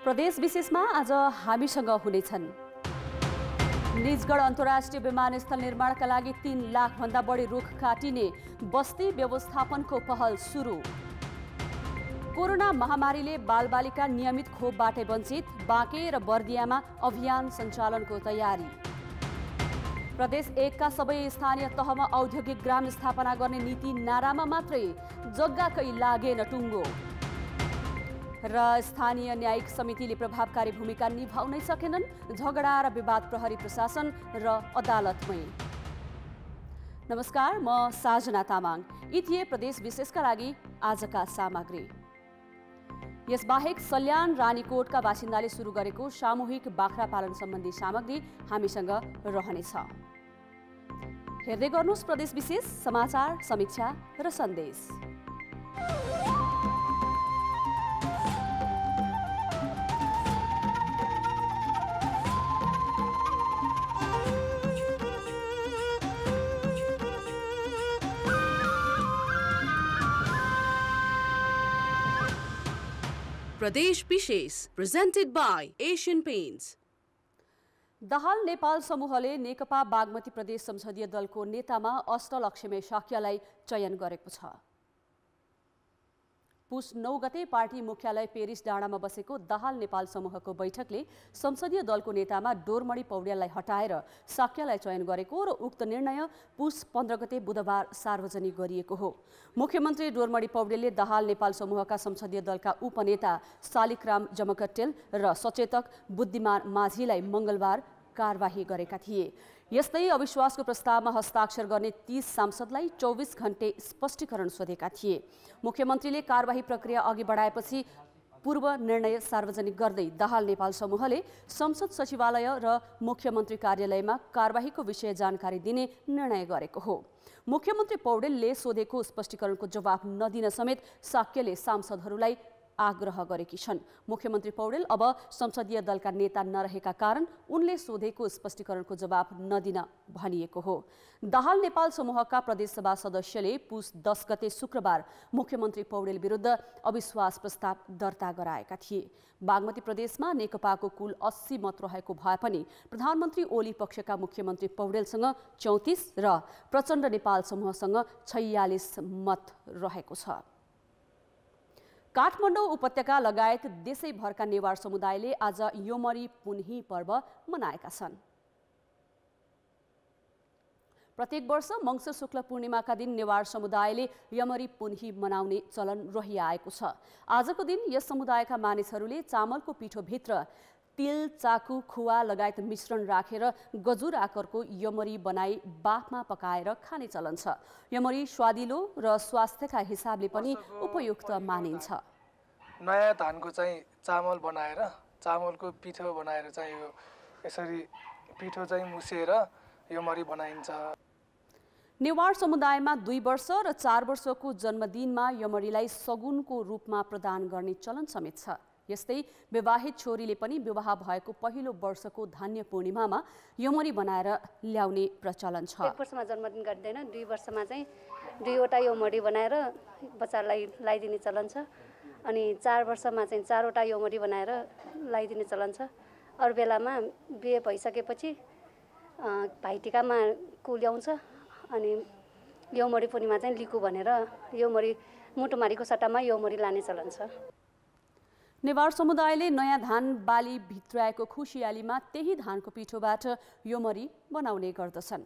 प्रदेश विशेषमा आज हामीसँग हुनेछन्। निजगढ अन्तर्राष्ट्रिय विमानस्थल निर्माणका लागि 3 लाख भन्दा बढी रुख काटिने, बस्ती व्यवस्थापनको पहल सुरु। कोरोना महामारीले बालबालिका नियमित खोपबाटै वञ्चित, बाँके र बर्दियामा अभियान सञ्चालनको तयारी। प्रदेश 1 का सबै स्थानीय तहमा औद्योगिक ग्राम स्थापना गर्ने नीति नारामा मात्रै, जग्गाकै लागेन टुङ्गो। र स्थानीय न्यायिक समितिले प्रभावकारी भूमिका निभाउनै सकेनन्, झगडा र विवाद प्रहरी प्रशासन र अदालतमै। नमस्कार, म साजना तामाङ। यी थिए प्रदेश विशेषका लागि आजका सामग्री। यसबाहेक सल्यान रानीकोटका बासिन्दाले सुरु गरेको सामूहिक बाख्रा पालन सम्बन्धी सामग्री हामीसँग रहनेछ। हेर्दै गर्नुहोस् प्रदेश विशेष, समाचार, समीक्षा र सन्देश। प्रदेश विशेष presented by Asian Paints। Dahal Nepal समूहले नेकपा बागमती प्रदेश संसदीय दलको नेतामा अष्टलक्ष्मी शाक्यलाई चयन गरेको छ। पुस 9 गते पार्टी मुख्यालय पेरिस डाँडामा बसेको दाहाल नेपाल समूहको बैठकले संसदीय दलको नेतामा डोरमणि पौड्याललाई हटाएर शाक्यलाई चयन गरेको र उक्त निर्णय पुस 15 गते बुधबार सार्वजनिक गरिएको हो। मुख्यमन्त्री डोरमणि पौड्यालले दाहाल नेपाल समूहका संसदीय दलका उपनेता शालिग्राम जमकट्टेल र सचेतक बुद्धिमान माझीलाई मंगलबार कारबाही गरेका थिए। यस्तै अविश्वासको प्रस्तावमा हस्ताक्षर गर्ने 30 सांसदलाई 24 घण्टे स्पष्टीकरण सोधेका थिए। मुख्यमन्त्रीले कारबाही प्रक्रिया अघि बढाएपछि पूर्व निर्णय सार्वजनिक गर्दै दाहाल नेपाल समूहले संसद सचिवालय र मुख्यमन्त्री कार्यालयमा कारबाहीको विषय जानकारी दिने निर्णय गरेको हो। मुख्यमन्त्री पौडेलले सोधेको स्पष्टीकरणको जवाफ नदिन समेत शाक्यले सांसदहरूलाई आग्रह गरेकी छन्। मुख्यमन्त्री पौडेल अब संसदीय दलका नेता नरहेका कारण उनले सोधेको स्पष्टीकरणको जवाफ नदिन भनिएको हो। दाहाल नेपाल समूहका प्रदेशसभा सदस्यले पुस 10 गते शुक्रबार मुख्यमन्त्री पौडेल विरुद्ध अविश्वास प्रस्ताव दर्ता गराएका थिए। बागमती प्रदेशमा नेकपाको कुल 80 मत रहेको भए पनि प्रधानमन्त्री ओली पक्षका मुख्यमन्त्री पौडेलसँग 34 र प्रचण्ड नेपाल समूहसँग 46 मत रहेको छ। काठमाडौँ उपत्यका लगायत देशैभरका नेवार समुदायले आज योमरी पुन्ही पर्व मनाएका छन्। प्रत्येक वर्ष मङ्सिर शुक्ल पूर्णिमाका दिन नेवार समुदायले यमरी पुन्ही मनाउने चलन रहिआएको छ। आजको दिन यस समुदायका मानिसहरूले चामलको पिठोभित्र तिल, चाकु, खुवा लगायत मिश्रण राखेर गजुर आकारको यमरी बनाई बाफमा पकाएर खाने चलन छ। यमरी स्वादिलो र स्वास्थ्यका हिसाबले पनि उपयुक्त मानिन्छ। नयाँ धानको चाहिँ चामल बनाएर, चामलको पिठो बनाएर चाहिँ यो यसरी पिठो चाहिँ मुसेर यमरी बनाइन्छ। नेवार समुदायमा 2 वर्ष र 4 वर्षको जन्मदिनमा यमरीलाई सगुनको रूपमा प्रदान गर्ने चलन समेत छ। यस्तै विवाहित छोरीले पनि विवाह भएको पहिलो वर्षको धान्य पूर्णिमामा यमरी बनाएर ल्याउने प्रचलन छ। 1 वर्षमा जन्मदिन गर्दैन, 2 वर्षमा चाहिँ 2 वटा यमरी बनाएर बच्चालाई लगाइदिने चलन छ। अनि 4 वर्षमा चाहिँ 4 वटा यमरी बनाएर लगाइदिने चलन छ। अरू बेलामा बिहे भइसकेपछि भाइटिकामा कु ल्याउँछ। अनि यमरी पूर्णिमा चाहिँ लिकु भनेर यमरी मुटुमारीको सट्टामा यमरी लाने चलन छ। नेवार समुदायले नयाँ धान बाली भित्राएको खुसियालीमा त्यही धानको पिठोबाट यमरी बनाउने गर्दछन्।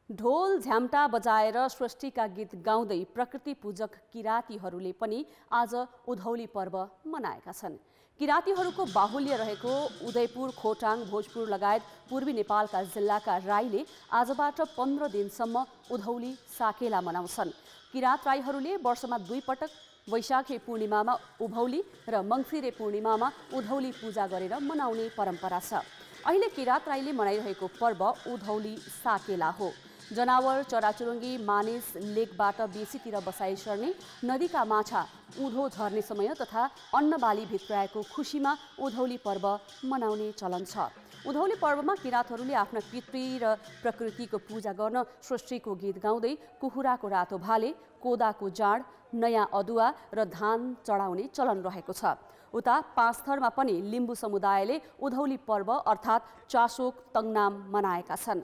ढोल झ्याम्टा बजाएर सृष्टिका गीत गाउँदै प्रकृति पूजक किरातीहरूले पनि आज उधौली पर्व मनाएका छन्। किरातीहरूको बाहुल्य रहेको उदयपुर, खोटाङ, भोजपुर लगायत पूर्वी नेपालका जिल्लाका राईले आजबाट 15 दिनसम्म उधौली साकेला मनाउँछन्। किरात राईहरूले वर्षमा 2 पटक वैशाखी पूर्णिमामा उभौली र मङ्सिरे पूर्णिमामा उधौली पूजा गरेर मनाउने परम्परा छ। अहिले किरात राईले मनाइरहेको पर्व उधौली साकेला हो। जनावर, चराचुरुङ्गी, मानिस लेकबाट बेसीतिर बसाइ सर्ने, नदीका माछा उँधो झर्ने समय तथा अन्नबाली भित्राएको खुसीमा उधौली पर्व मनाउने चलन छ। उधौली पर्वमा किरातहरूले आफ्ना पितृ र प्रकृतिको पूजा गर्न सृष्टिको गीत गाउँदै कुखुराको रातो भाले, कोदाको जाँड, नयाँ अदुवा र धान चढाउने चलन रहेको छ। उता पाँचथरमा पनि लिम्बू समुदायले उधौली पर्व अर्थात् चासोक तङनाम मनाएका छन्।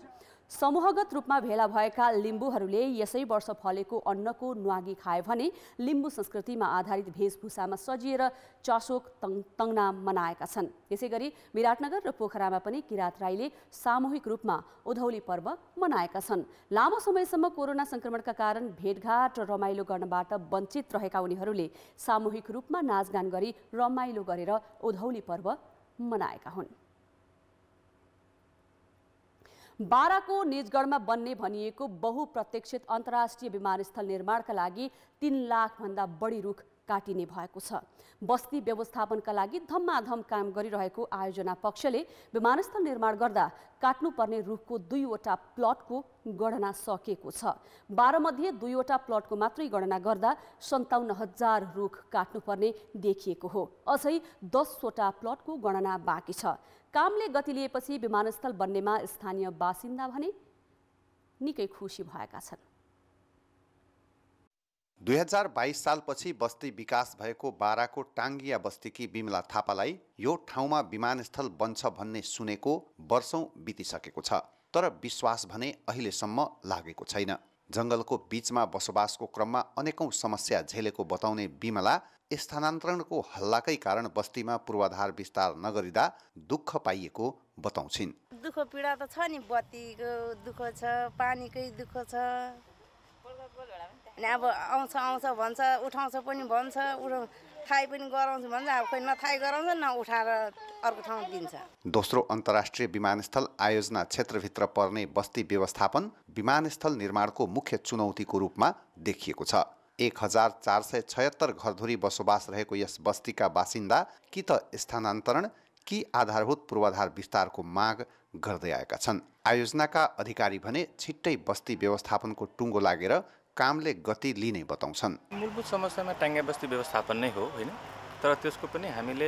समूहगत रूपमा भेला भएका लिम्बूहरूले यसै वर्ष फलेको अन्नको न्वागी खाए भने लिम्बू संस्कृतिमा आधारित वेशभूषामा सजिएर चासोक तङनाम मनाएका छन्। त्यसैगरी विराटनगर र पोखरामा पनि किरात राईले सामूहिक रूपमा उधौली पर्व मनाएका छन्। लामो समयसम्म कोरोना संक्रमणका कारण भेटघाट र रमाइलो गर्नबाट वञ्चित रहेका उनीहरूले सामूहिक रूपमा नाचगान गरी रमाइलो गरेर उधौली पर्व मनाएका हुन्। बाराको निजगढमा बन्ने भनिएको बहुप्रतीक्षित अन्तर्राष्ट्रिय विमानस्थल निर्माणका लागि 3 लाखभन्दा बढी रुख काटिने भएको छ। बस्ती व्यवस्थापनका लागि धम्माधम काम गरिरहेको आयोजना पक्षले विमानस्थल निर्माण गर्दा काट्नुपर्ने रुखको 2वटा प्लटको गणना सकेको छ। 12 मध्ये 2वटा प्लटको मात्रै गणना गर्दा 57,000 रुख काट्नुपर्ने देखिएको हो। अझै 10वटा प्लटको गणना बाँकी छ। कामले गति लिएपछि विमानस्थल बन्नेमा स्थानीय बासिन्दा भने निकै खुसी भएका छन्। 2022 सालपछि बस्ती विकास भएको बाराको टाङ्गिया बस्तीकी बिमला थापालाई यो ठाउँमा विमानस्थल बन्छ भन्ने सुनेको वर्षौं बितिसकेको छ, तर विश्वास भने अहिलेसम्म लागेको छैन। जंगलको बीचमा बसोबासको क्रममा अनेकौं समस्या झेलेको बताउने बिमला स्थानान्तरणको हल्लाकै कारण बस्तीमा पूर्वाधार विस्तार नगरिदा दुःख पाइएको बताउँछिन्। दुःख पीडा त छ नि, बत्तीको दुःख छ, पानीकै दुःख छ। अनि अब आउँछ भन्छ, उठाउँछ पनि भन्छ, थाहै पनि गराउँछ भन्छ, अब खोइ नथाहै गराउँछ न उठाएर अर्को ठाउँ दिन्छ। दोस्रो अन्तर्राष्ट्रिय विमानस्थल आयोजना क्षेत्रभित्र पर्ने बस्ती व्यवस्थापन विमानस्थल निर्माणको मुख्य चुनौतीको रूपमा देखिएको छ। 1476 घरधुरी बसोबास रहेको यस बस्तीका बासिन्दा कि त स्थानान्तरण कि आधारभूत पूर्वाधार विस्तारको माग गर्दै आएका छन्। आयोजनाका अधिकारी भने छिट्टै बस्ती व्यवस्थापनको टुङ्गो लागेर कामले गति लिने बताउँछन्। मूलभूत समस्यामा टाङ्गे बस्ती व्यवस्थापन नै हो हैन, तर त्यसको पनि हामीले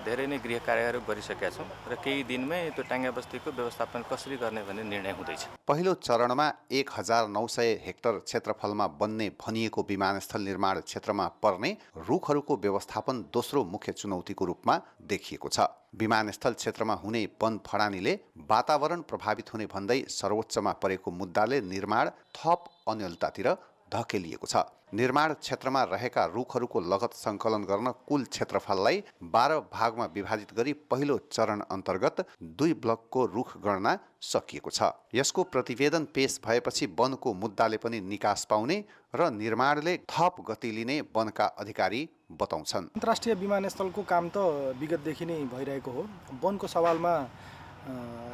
धेरै नै गृह कार्यहरू गरिसकेका छौँ र केही दिनमै त्यो टाङ्गे बस्तीको व्यवस्थापन कसरी गर्ने भन्ने निर्णय हुँदैछ। पहिलो चरणमा 1900 हेक्टर क्षेत्रफलमा बन्ने भनिएको विमानस्थल निर्माण क्षेत्रमा पर्ने रुखहरूको व्यवस्थापन दोस्रो मुख्य चुनौतीको रूपमा देखिएको छ। विमानस्थल क्षेत्रमा हुने वन फडानीले वातावरण प्रभावित हुने भन्दै सर्वोच्चमा परेको मुद्दाले निर्माण थप अन्यलतातिर धकेलिएको छ। निर्माण क्षेत्रमा रहेका रुखहरूको लगत सङ्कलन गर्न कुल क्षेत्रफललाई 12 भागमा विभाजित गरी पहिलो चरण अन्तर्गत 2 ब्लकको रुख गणना सकिएको छ। यसको प्रतिवेदन पेश भएपछि वनको मुद्दाले पनि निकास पाउने र निर्माणले थप गति लिने वनका अधिकारी बताउँछन्। अन्तर्राष्ट्रिय विमानस्थलको काम त विगतदेखि नै भइरहेको हो। वनको सवालमा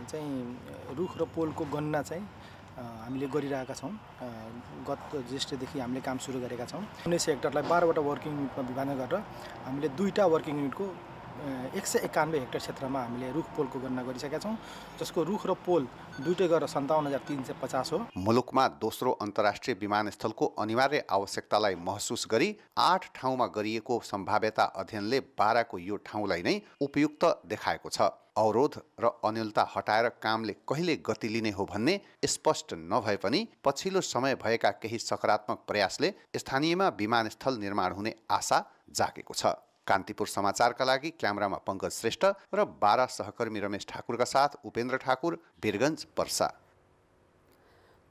चाहिँ रुख र पोलको गणना चाहिँ हामीले गरिरहेका छौँ। गत ज्येष्ठदेखि हामीले काम सुरु गरेका छौँ। 1900 हेक्टरलाई 12वटा वर्किङ युनिटमा विभाजन गरेर हामीले 2टा वर्किङ युनिटको 191 हेक्टर क्षेत्रमा हामीले रुख पोलको गणना गरिसकेका छौँ, जसको रुख र पोल दुईटै गरेर 57,350 हो। मुलुकमा दोस्रो अन्तर्राष्ट्रिय विमानस्थलको अनिवार्य आवश्यकतालाई महसुस गरी 8 ठाउँमा गरिएको सम्भाव्यता अध्ययनले बाराको यो ठाउँलाई नै उपयुक्त देखाएको छ। अवरोध र अन्यलता हटाएर कामले कहिले गति लिने हो भन्ने स्पष्ट नभए पनि पछिल्लो समय भएका केही सकारात्मक प्रयासले स्थानीयमा विमानस्थल निर्माण हुने आशा जागेको छ। कान्तिपुर समाचारका लागि क्यामेरामा पंकज श्रेष्ठ र बारा सहकर्मी रमेश ठाकुरका साथ उपेन्द्र ठाकुर, वीरगञ्ज, पर्सा।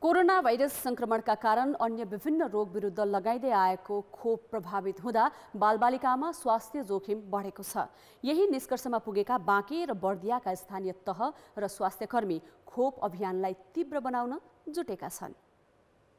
कोरोना भाइरस संक्रमणका कारण अन्य विभिन्न रोग विरुद्ध लगाइँदै आएको खोप प्रभावित हुँदा बालबालिकामा स्वास्थ्य जोखिम बढेको छ। यही निष्कर्षमा पुगेका बाँके र बर्दियाका स्थानीय तह र स्वास्थ्यकर्मी खोप अभियानलाई तीव्र बनाउन जुटेका छन्।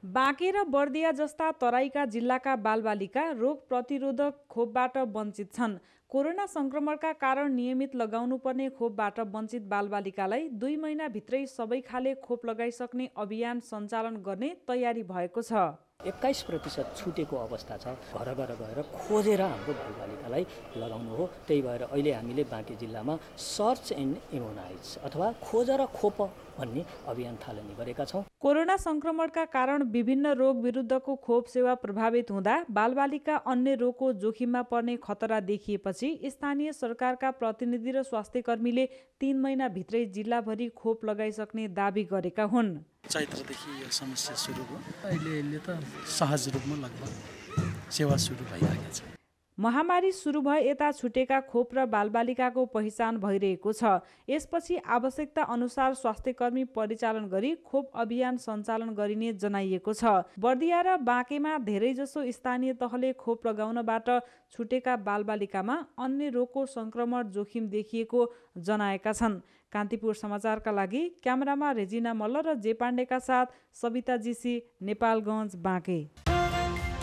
बाँके र बर्दिया जस्ता तराईका जिल्लाका बालबालिका रोग प्रतिरोधक खोपबाट वञ्चित छन्। कोरोना संक्रमणका कारण नियमित लगाउनुपर्ने खोपबाट वञ्चित बालबालिकालाई 2 महिनाभित्रै सबै खाले खोप लगाइसक्ने अभियान सञ्चालन गर्ने तयारी भएको छ। 21% छुटेको अवस्था छ। घर घर गएर खोजेर हाम्रो बालबालिकालाई लगाउनु हो। त्यही भएर अहिले हामीले बाँके जिल्लामा सर्च एन्ड इम्युनाइज अथवा खोजेर खोप भन्ने अभियान थालनी गरेका छौँ। कोरोना संक्रमणका कारण विभिन्न रोग विरुद्धको खोप सेवा प्रभावित हुँदा बालबालिका अन्य रोगको जोखिममा पर्ने खतरा देखिएपछि स्थानीय सरकारका प्रतिनिधि र स्वास्थ्यकर्मीले 3 महिनाभित्रै जिल्लाभरि खोप लगाइसक्ने दावी गरेका हुन्। चैत्रदेखि यो समस्या सुरु भयो। अहिले त सहज रूपमा लगभग सेवा सुरु भइरहेको छ। महामारी सुरु भए यता छुटेका खोप र बालबालिकाको पहिचान भइरहेको छ। यसपछि आवश्यकता अनुसार स्वास्थ्यकर्मी परिचालन गरी खोप अभियान सञ्चालन गरिने जनाइएको छ। बर्दिया र बाँकेमा धेरैजसो स्थानीय तहले खोप लगाउनबाट छुटेका बालबालिकामा अन्य रोगको संक्रमण जोखिम देखिएको जनाएका छन्। कान्तिपुर समाचारका लागि क्यामेरामा रेजिना मल्ल र जे पाण्डेका साथ सविता जीसी, नेपालगञ्ज, बाँके।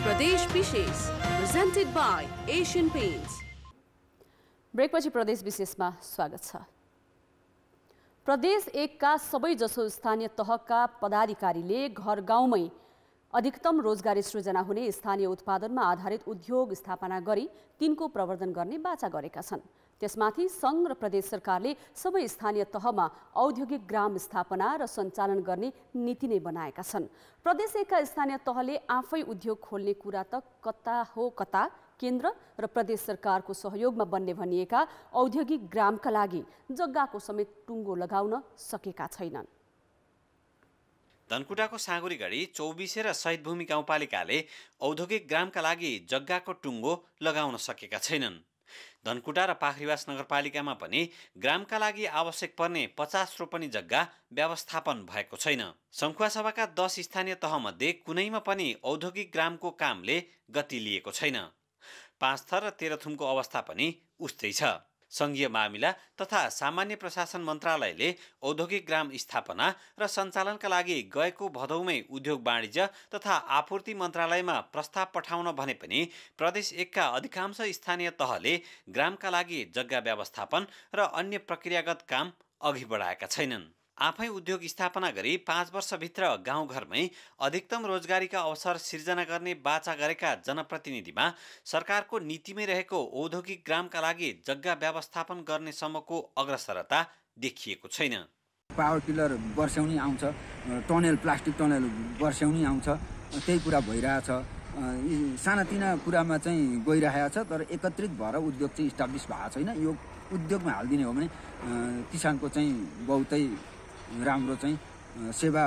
प्रदेश विशेष presented by Asian Paints. ब्रेकपछि प्रदेश विशेषमा स्वागत छ। प्रदेश 1 का सबैजसो स्थानीय तहका पदाधिकारीले घर गाउँमै अधिकतम रोजगारी सृजना हुने स्थानीय उत्पादनमा आधारित उद्योग स्थापना गरी तिनको प्रवर्धन गर्ने बाचा गरेका छन्। त्यसमाथि सङ्घ र प्रदेश सरकारले सबै स्थानीय तहमा औद्योगिक ग्राम स्थापना र सञ्चालन गर्ने नीति नै बनाएका छन्। प्रदेश 1 का स्थानीय तहले आफै उद्योग खोल्ने कुरा त कता हो कता केन्द्र र प्रदेश सरकारको सहयोगमा बन्ने भनिएका औद्योगिक ग्रामका लागि जग्गाको समेत टुङ्गो लगाउन सकेका छैनन्। धनकुटाको साँगुरीगढी 24 र शहीदभूमि गाउँपालिकाले औद्योगिक ग्रामका लागि जग्गाको टुङ्गो लगाउन सकेका छैनन्। धनकुटा र पाखरीवास नगरपालिकामा पनि ग्रामका लागि आवश्यक पर्ने 50 रोपनी जग्गा व्यवस्थापन भएको छैन। सङ्खुवासभाका 10 स्थानीय तहमध्ये कुनैमा पनि औद्योगिक ग्रामको कामले गति लिएको छैन। पाँचथर र तेह्रथुमको अवस्था पनि उस्तै छ। सङ्घीय मामिला तथा सामान्य प्रशासन मन्त्रालयले औद्योगिक ग्राम स्थापना र सञ्चालनका लागि गएको भदौमै उद्योग वाणिज्य तथा आपूर्ति मन्त्रालयमा प्रस्ताव पठाउन भने पनि प्रदेश 1 का अधिकांश स्थानीय तहले ग्रामका लागि जग्गा व्यवस्थापन र अन्य प्रक्रियागत काम अघि बढाएका छैनन्। आफै उद्योग स्थापना गरी 5 वर्षभित्र गाउँघरमै अधिकतम रोजगारीका अवसर सिर्जना गर्ने बाचा गरेका जनप्रतिनिधिमा सरकारको नीतिमै रहेको औद्योगिक ग्रामका लागि जग्गा व्यवस्थापन गर्ने सम्मको अग्रसरता देखिएको छैन। पावर टिलर वर्ष्याउनी आउँछ, टनेल प्लास्टिक टनेल वर्ष्याउनी आउँछ, त्यही कुरा भइरहेछ। सानातिना कुरामा चाहिँ गइरहेको छ, तर एकत्रित भएर उद्योग चाहिँ इस्टाब्लिस भएको छैन। यो उद्योगमा हालिदिने हो भने किसानको चाहिँ बहुतै राम्रो चाहिँ सेवा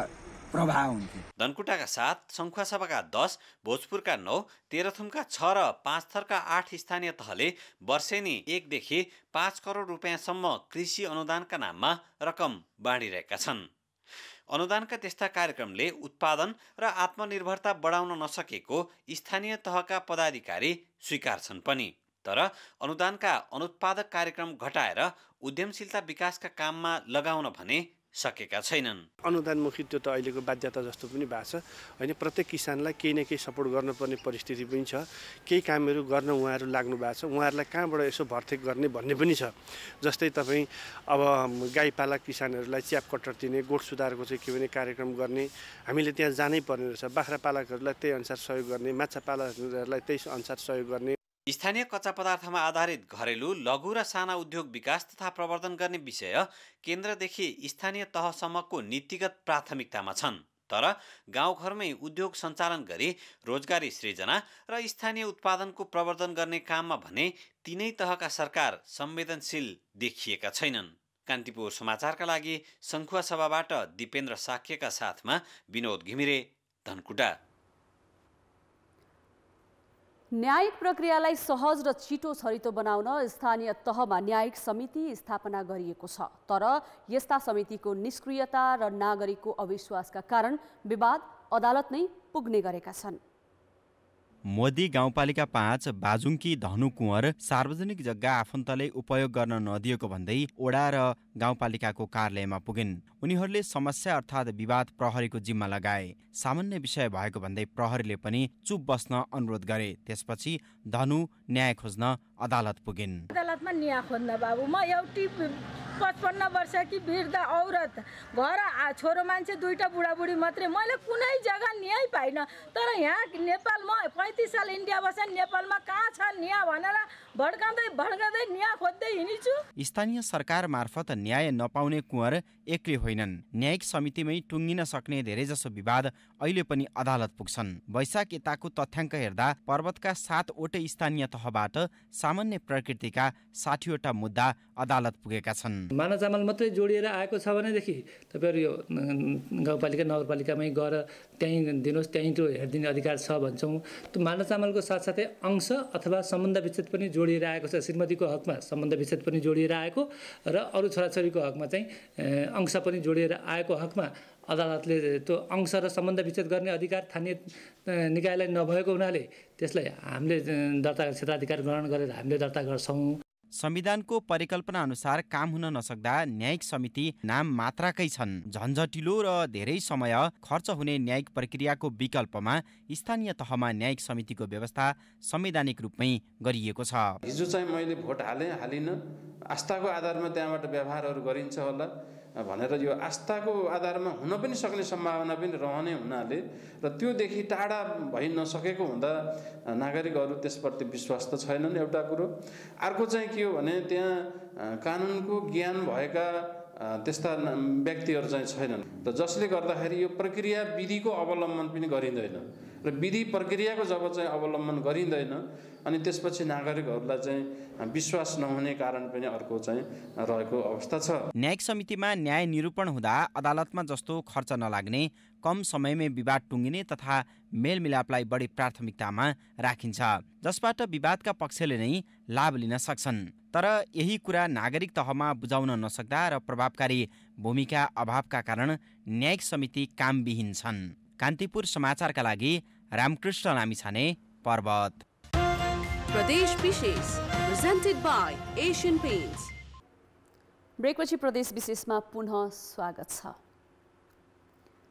प्रवाह हुन्थ्यो। धनकुटाका 7, सङ्खुवासभाका 10, भोजपुरका 9, तेह्रथुमका 6 र पाँचथरका 8 स्थानीय तहले वर्षेनी 1 देखि 5 करोड रुपियाँसम्म कृषि अनुदानका नाममा रकम बाँडिरहेका छन्। अनुदानका त्यस्ता कार्यक्रमले उत्पादन र आत्मनिर्भरता बढाउन नसकेको स्थानीय तहका पदाधिकारी स्वीकार्छन् पनि। तर अनुदानका अनुत्पादक कार्यक्रम घटाएर उद्यमशीलता विकासका काममा लगाउन भने सकेका छैनन्। अनुदानमुखी त्यो त अहिलेको बाध्यता जस्तो पनि भएको छ होइन। प्रत्येक किसानलाई केही न केही सपोर्ट गर्नुपर्ने परिस्थिति पनि छ। केही कामहरू गर्न उहाँहरू लाग्नु भएको छ, उहाँहरूलाई कहाँबाट यसो भर्ती गर्ने भन्ने पनि छ। जस्तै तपाईँ अब गाईपालक किसानहरूलाई च्याप कट्टर दिने, गोठ सुधारको चाहिँ के भने कार्यक्रम गर्ने, हामीले त्यहाँ जानै पर्ने रहेछ। बाख्रा पालकहरूलाई त्यही अनुसार सहयोग गर्ने, माछा पालकहरूलाई त्यही अनुसार सहयोग गर्ने। स्थानीय कच्चा पदार्थमा आधारित घरेलु, लघु र साना उद्योग विकास तथा प्रवर्धन गर्ने विषय केन्द्रदेखि स्थानीय तहसम्मको नीतिगत प्राथमिकतामा छन्। तर गाउँघरमै उद्योग सञ्चालन गरी रोजगारी सृजना र स्थानीय उत्पादनको प्रवर्धन गर्ने काममा भने तीनै तहका सरकार संवेदनशील देखिएका छैनन्। कान्तिपुर समाचारका लागि सङ्खुवासभाबाट दिपेन्द्र साक्यका साथमा विनोद घिमिरे, धनकुटा। न्यायिक प्रक्रियालाई सहज र छिटो छरितो बनाउन स्थानीय तहमा न्यायिक समिति स्थापना गरिएको छ। तर यस्ता समितिको निष्क्रियता र नागरिकको अविश्वासका कारण विवाद अदालत नै पुग्ने गरेका छन्। मोदी गाउँपालिका 5 बाजुङकी धनु कुँवर सार्वजनिक जग्गा आफन्तले उपयोग गर्न नदिएको भन्दै ओडा र गाउँपालिकाको कार्यालयमा पुगिन्। उनीहरूले समस्या अर्थात् विवाद प्रहरीको जिम्मा लगाए। सामान्य विषय भएको भन्दै प्रहरीले पनि चुप बस्न अनुरोध गरे। त्यसपछि धनु न्याय खोज्न अदालत पुगिन्। अदालतमा न्याय खोज्न बाबु, म एउटी 55 वर्षकी वृद्ध औरत, घर छोरो मान्छे, 2टा बुढाबुढी मात्रै, मैले कुनै जग्गा न्याय पाइन। तर यहाँ नेपालमा 35 साल इन्डिया बसे, नेपालमा कहाँ छ न्याय भनेर भड्काउँदै न्याय खोज्दै हिँडिछु। स्थानीय सरकार मार्फत न्याय नपाउने कुँवर एक्लै होइनन्। न्यायिक समितिमै टुङ्गिन सक्ने धेरैजसो विवाद अहिले पनि अदालत पुग्छन्। वैशाख यताको तथ्याङ्क हेर्दा पर्वतका 7वटै स्थानीय तहबाट सामान्य प्रकृतिका 60वटा मुद्दा अदालत पुगेका छन्। मानव चामल मात्रै जोडिएर आएको छ भनेदेखि तपाईँहरू यो गाउँपालिका नगरपालिकामै गएर त्यहीँ दिनुहोस्, त्यहीँ त्यो हेरिदिने अधिकार छ भन्छौँ। त्यो मानव चामलको साथसाथै अंश अथवा सम्बन्ध विच्छेद पनि जोडिएर आएको छ। श्रीमतीको हकमा सम्बन्ध विच्छेद पनि जोडिएर आएको र अरू छोराछोरीको हकमा चाहिँ अंश पनि जोडिएर आएको हकमा अदालतले त्यो अंश र सम्बन्ध विच्छेद गर्ने अधिकार स्थानीय निकायलाई नभएको हुनाले त्यसलाई हामीले दर्ता क्षेत्राधिकार ग्रहण गरेर हामीले दर्ता गर्छौँ। संविधानको परिकल्पना अनुसार काम हुन नसक्दा न्यायिक समिति नाम मात्राकै छन्। झन्झटिलो र धेरै समय खर्च हुने न्यायिक प्रक्रियाको विकल्पमा स्थानीय तहमा न्यायिक समितिको व्यवस्था संवैधानिक रूपमै गरिएको छ। हिजो चाहिँ मैले भोट हालिन, आस्थाको आधारमा त्यहाँबाट व्यवहारहरू गरिन्छ होला भनेर यो आस्थाको आधारमा हुन पनि सक्ने सम्भावना पनि रहने हुनाले र त्योदेखि टाढा भइ नसकेको हुँदा नागरिकहरू त्यसप्रति विश्वास त छैनन् एउटा कुरो। अर्को चाहिँ के हो भने त्यहाँ कानुनको ज्ञान भएका त्यस्ता व्यक्तिहरू चाहिँ छैनन् र जसले गर्दाखेरि यो प्रक्रिया विधिको अवलम्बन पनि गरिँदैन र विधि प्रक्रियाको जब चाहिँ अवलम्बन गरिँदैन अनि त्यसपछि नागरिकहरूलाई चाहिँ विश्वास नहुने कारण पनि अर्को चाहिँ रहेको अवस्था छ। न्यायिक समितिमा न्याय निरूपण हुँदा अदालतमा जस्तो खर्च नलाग्ने, कम समयमै विवाद टुङ्गिने तथा मेलमिलापलाई बढी प्राथमिकतामा राखिन्छ, जसबाट विवादका पक्षले नै लाभ लिन सक्छन्। तर यही कुरा नागरिक तहमा बुझाउन नसक्दा र प्रभावकारी भूमिका अभावका कारण न्यायिक समिति कामविहीन छन्। कान्तिपुर समाचारका लागि रामकृष्ण लामिछाने, पर्वत। प्रदेश विशेष presented by Asian Paints। ब्रेकपछि प्रदेश विशेषमा पुनः स्वागत छ।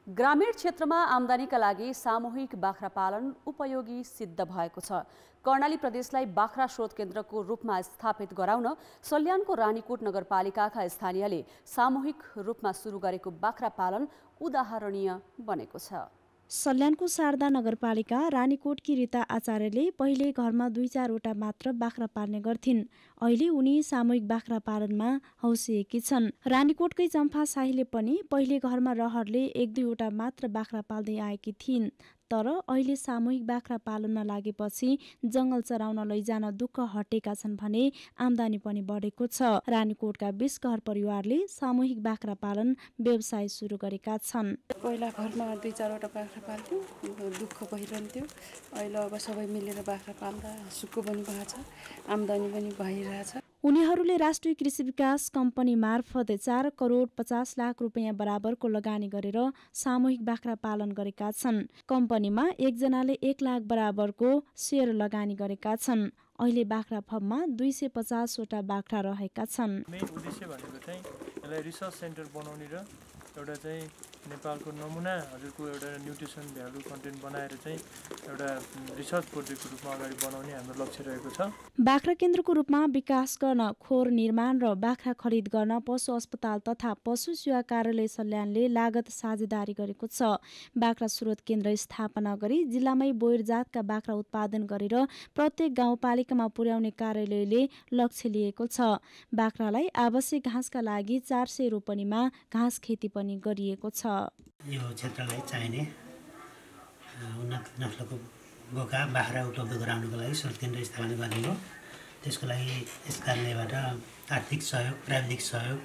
ग्रामीण क्षेत्रमा आम्दानीका लागि सामूहिक बाख्रा पालन उपयोगी सिद्ध भएको छ। कर्णाली प्रदेशलाई बाख्रा स्रोत केन्द्रको रूपमा स्थापित गराउन सल्यानको रानीकोट नगरपालिकाका स्थानीयले सामूहिक रूपमा सुरु गरेको बाख्रा पालन उदाहरणीय बनेको छ। सल्यानको शारदा नगरपालिका रानीकोटकी रीता आचार्यले पहिले घरमा 2-4वटा मात्र बाख्रा पाल्ने गर्थिन्। अहिले उनी सामूहिक बाख्रा पालनमा हौसिएकी छन्। रानीकोटकै चम्फा शाहीले पनि पहिले घरमा रहरले 1-2वटा मात्र बाख्रा पाल्दै आएकी थिइन्। तर अहिले सामूहिक बाख्रा पालनमा लागेपछि जंगल चराउन लैजान दुःख हटेका छन् भने आम्दानी पनि बढेको छ। रानीकोटका 20 घर परिवारले सामूहिक बाख्रा पालन व्यवसाय सुरु गरेका छन्। पहिला घरमा 2-4वटा बाख्रा पाल्थ्यौँ, दुःख भइरहन्थ्यो। अहिले अब सबै मिलेर बाख्रा पाल्दा सुक्खो पनि भएको छ, आम्दानी पनि भइरहेछ। उनीहरूले राष्ट्रिय कृषि विकास कम्पनी मार्फत 4 करोड 50 लाख रुपियाँ बराबरको लगानी गरेर सामूहिक बाख्रा पालन गरेका छन्। कम्पनीमा एकजनाले 1 लाख बराबरको सेयर लगानी गरेका छन्। अहिले बाख्रा फर्ममा 250वटा बाख्रा रहेका छन्। मेन उद्देश्य भनेको चाहिँ यसलाई रिसर्च सेन्टर बनाउने र एउटा चाहिँ नेपालको नमुना हजुरको एउटा न्युट्रिसन भ्यालु कन्टेन्ट बनाएर चाहिँ एउटा रिसर्च प्रोजेक्टको रूपमा अगाडि बनाउने हाम्रो लक्ष्य रहेको छ। बाख्रा केन्द्रको रूपमा विकास गर्न, खोर निर्माण र बाख्रा खरिद गर्न पशु अस्पताल तथा पशु सेवा कार्यालय सल्यानले लागत साझेदारी गरेको छ। बाख्रा स्रोत केन्द्र स्थापना गरी जिल्लामै बोयर जातका बाख्रा उत्पादन गरेर प्रत्येक गाउँपालिकामा पुर्याउने कार्यालयले लक्ष्य लिएको छ। बाख्रालाई आवश्यक घाँसका लागि 400 रोपनीमा घाँस खेती पनि गरिएको छ। यो क्षेत्रलाई चाहिने उन्नत नस्लको बोका बाख्रा उपलब्ध गराउनको लागि स्रोत केन्द्र स्थापना गर्ने हो। त्यसको लागि यस कार्यालयबाट आर्थिक सहयोग, प्राविधिक सहयोग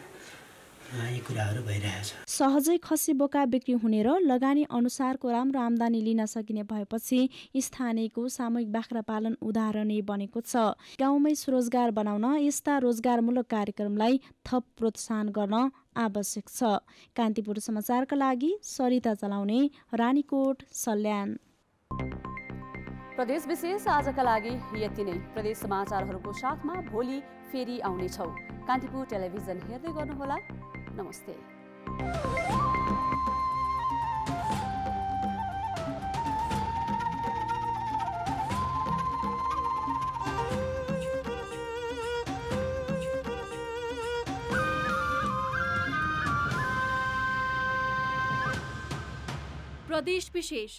यी कुराहरू भइरहेछ। सहजै खसी बोका बिक्री हुने र लगानी अनुसारको राम्रो आम्दानी लिन सकिने भएपछि स्थानीयको सामूहिक बाख्रा पालन उदाहरणीय बनेको छ। गाउँमै स्वरोजगार बनाउन यस्ता रोजगारमूलक कार्यक्रमलाई थप प्रोत्साहन गर्न आवश्यक छ। कान्तिपुर समाचारका लागि सरिता चलाउने, रानीकोट, सल्यान। प्रदेश विशेष आजका लागि यति नै। प्रदेश समाचारहरूको साथमा भोलि फेरि आउनेछौँ। कान्तिपुर टेलिभिजन हेर्दै गर्नुहोला। नमस्ते। प्रदेश विशेष